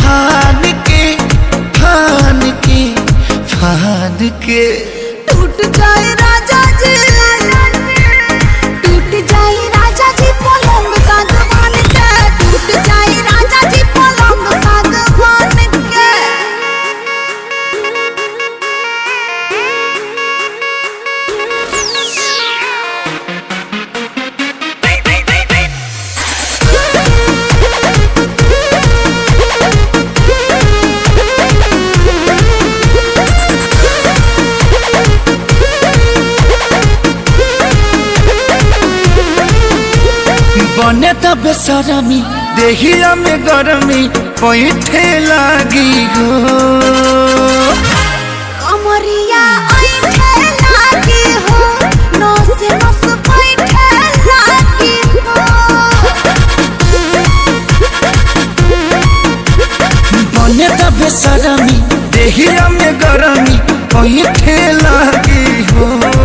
फान के फान के फान के टूट जाए राजा जी, टूट जाए राजा जी पलंग सागवान के, टूट जाए राजा जी पलंग सागवान के। बने तब बेसरमी देहिया में गरमी पैठे लागी हो। कमरिया ऐठे लागी हो, नस नस बैठे लागी हो। बने तब बेसरमी देहिया में गरमी पैठे लागी हो।